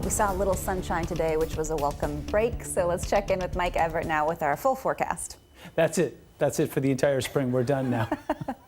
We saw a little sunshine today, which was a welcome break. So let's check in with Mike Everett now with our full forecast. That's it. That's it for the entire spring. We're done now.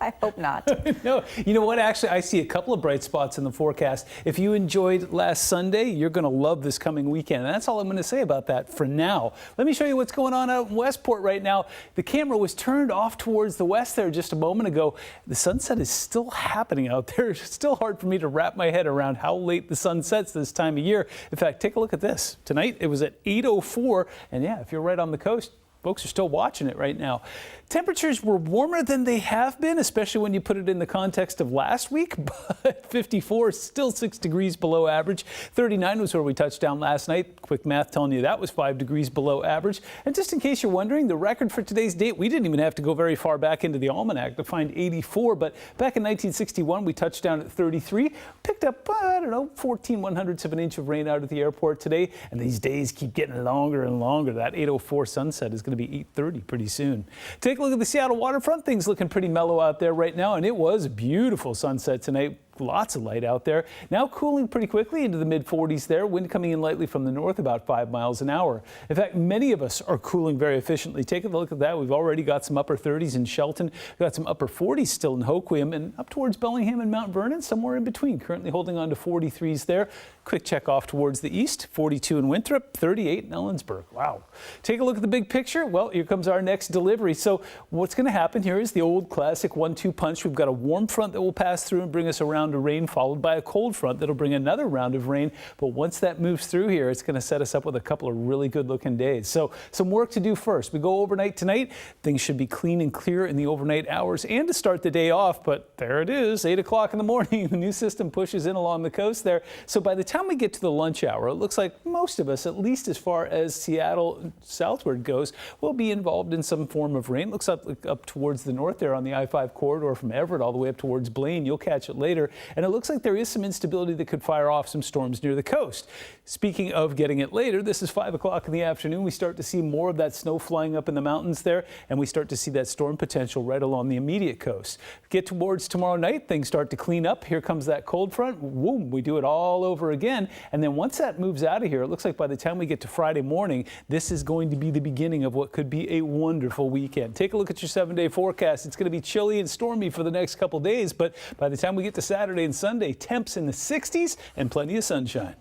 I hope not. No, you know what? Actually, I see a couple of bright spots in the forecast. If you enjoyed last Sunday, you're going to love this coming weekend. And that's all I'm going to say about that for now. Let me show you what's going on out in Westport right now. The camera was turned off towards the west there just a moment ago. The sunset is still happening out there. It's still hard for me to wrap my head around how late the sun sets this time of year. In fact, take a look at this. Tonight, it was at 8:04. And yeah, if you're right on the coast, folks are still watching it right now. Temperatures were warmer than they have been, especially when you put it in the context of last week, but 54 is still 6 degrees below average. 39 was where we touched down last night. Quick math telling you that was 5 degrees below average. And just in case you're wondering, the record for today's date, we didn't even have to go very far back into the almanac to find 84, but back in 1961, we touched down at 33, picked up, I don't know, 14/100ths of an inch of rain out at the airport today, and these days keep getting longer and longer. That 8:04 sunset is going to be 8:30 pretty soon. Take a look at the Seattle waterfront. Things looking pretty mellow out there right now, and it was a beautiful sunset tonight. Lots of light out there. Now cooling pretty quickly into the mid-40s there. Wind coming in lightly from the north, about 5 miles an hour. In fact, many of us are cooling very efficiently. Take a look at that. We've already got some upper 30s in Shelton. We've got some upper 40s still in Hoquiam, and up towards Bellingham and Mount Vernon, somewhere in between. Currently holding on to 43s there. Quick check off towards the east. 42 in Winthrop, 38 in Ellensburg. Wow. Take a look at the big picture. Well, here comes our next delivery. So what's going to happen here is the old classic 1-2 punch. We've got a warm front that will pass through and bring us around to rain, followed by a cold front that'll bring another round of rain. But once that moves through here, it's going to set us up with a couple of really good looking days. So some work to do first. We go overnight tonight. Things should be clean and clear in the overnight hours and to start the day off. But there it is, 8 o'clock in the morning. The new system pushes in along the coast there. So by the time we get to the lunch hour, it looks like most of us, at least as far as Seattle southward goes, will be involved in some form of rain. Looks up towards the north there on the I-5 corridor from Everett all the way up towards Blaine. You'll catch it later. And it looks like there is some instability that could fire off some storms near the coast. Speaking of getting it later, this is 5 o'clock in the afternoon. We start to see more of that snow flying up in the mountains there, and we start to see that storm potential right along the immediate coast. Get towards tomorrow night, things start to clean up. Here comes that cold front. Boom, we do it all over again. And then once that moves out of here, it looks like by the time we get to Friday morning, this is going to be the beginning of what could be a wonderful weekend. Take a look at your 7-day forecast. It's going to be chilly and stormy for the next couple days, but by the time we get to Saturday and Sunday, temps in the 60s and plenty of sunshine.